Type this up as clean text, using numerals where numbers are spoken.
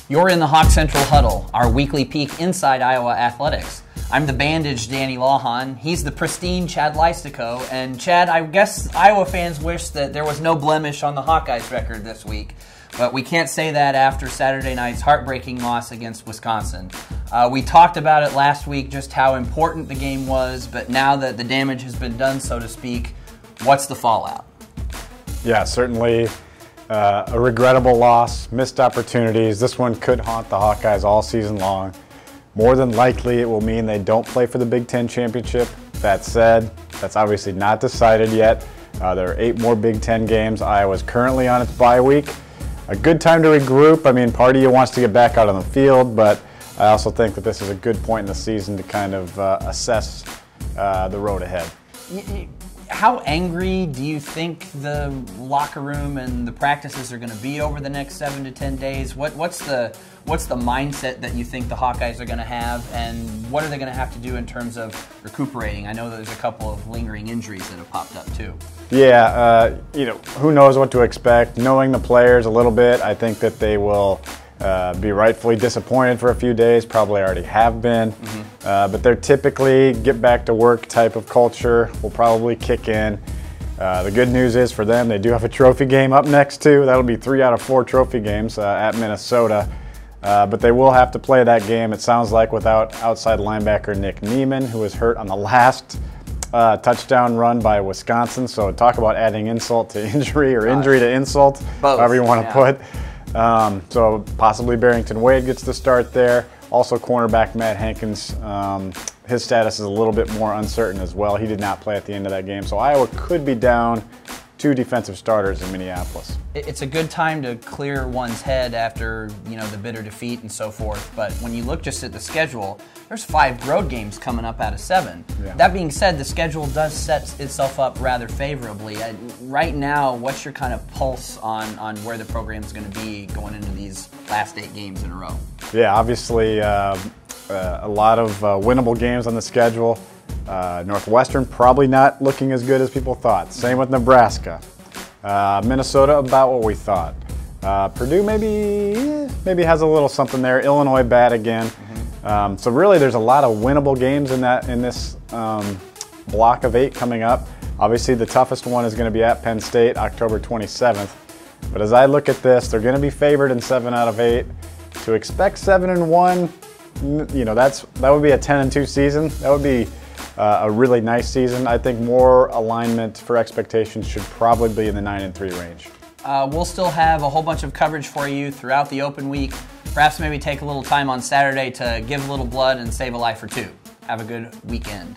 You're in the Hawk Central Huddle, our weekly peek inside Iowa athletics. I'm the bandaged Danny Lawhon. He's the pristine Chad Leistikow. And Chad, I guess Iowa fans wish that there was no blemish on the Hawkeyes record this week. But we can't say that after Saturday night's heartbreaking loss against Wisconsin. We talked about it last week, just how important the game was. But now that the damage has been done, so to speak, what's the fallout? Yeah, certainly a regrettable loss, missed opportunities. This one could haunt the Hawkeyes all season long. More than likely, it will mean they don't play for the Big Ten championship. That said, that's obviously not decided yet. There are 8 more Big Ten games. Iowa's currently on its bye week. A good time to regroup. I mean, part of you wants to get back out on the field, but I also think that this is a good point in the season to kind of assess the road ahead. How angry do you think the locker room and the practices are going to be over the next 7 to 10 days? What's the mindset that you think the Hawkeyes are going to have, and what are they going to have to do in terms of recuperating? I know there's a couple of lingering injuries that have popped up too. Yeah, who knows what to expect. Knowing the players a little bit, I think that they will be rightfully disappointed for a few days, probably already have been. But they're typically get back to work type of culture will probably kick in. The good news is for them, they do have a trophy game up next too. That'll be 3 out of 4 trophy games at Minnesota. But they will have to play that game, it sounds like, without outside linebacker Nick Neiman, who was hurt on the last touchdown run by Wisconsin. So talk about adding insult to injury or injury to insult, both, however you want to put. So possibly Barrington Wade gets the start there. Also cornerback Matt Hankins, his status is a little bit more uncertain as well. He did not play at the end of that game. So Iowa could be down 2 defensive starters in Minneapolis. It's a good time to clear one's head after, the bitter defeat and so forth. But when you look just at the schedule, there's 5 road games coming up out of 7. Yeah. That being said, the schedule does set itself up rather favorably. Right now, what's your kind of pulse on where the program's going to be going into these last 8 games in a row? Yeah, obviously a lot of winnable games on the schedule. Northwestern probably not looking as good as people thought. Same with Nebraska. Minnesota about what we thought. Purdue maybe has a little something there. Illinois bad again. So really there's a lot of winnable games in this block of 8 coming up. Obviously the toughest one is going to be at Penn State, October 27th. But as I look at this, they're going to be favored in 7 out of 8. To expect 7-1, that would be a 10-2 season. That would be a really nice season. I think more alignment for expectations should probably be in the 9-3 range. We'll still have a whole bunch of coverage for you throughout the open week. Perhaps maybe take a little time on Saturday to give a little blood and save a life or 2. Have a good weekend.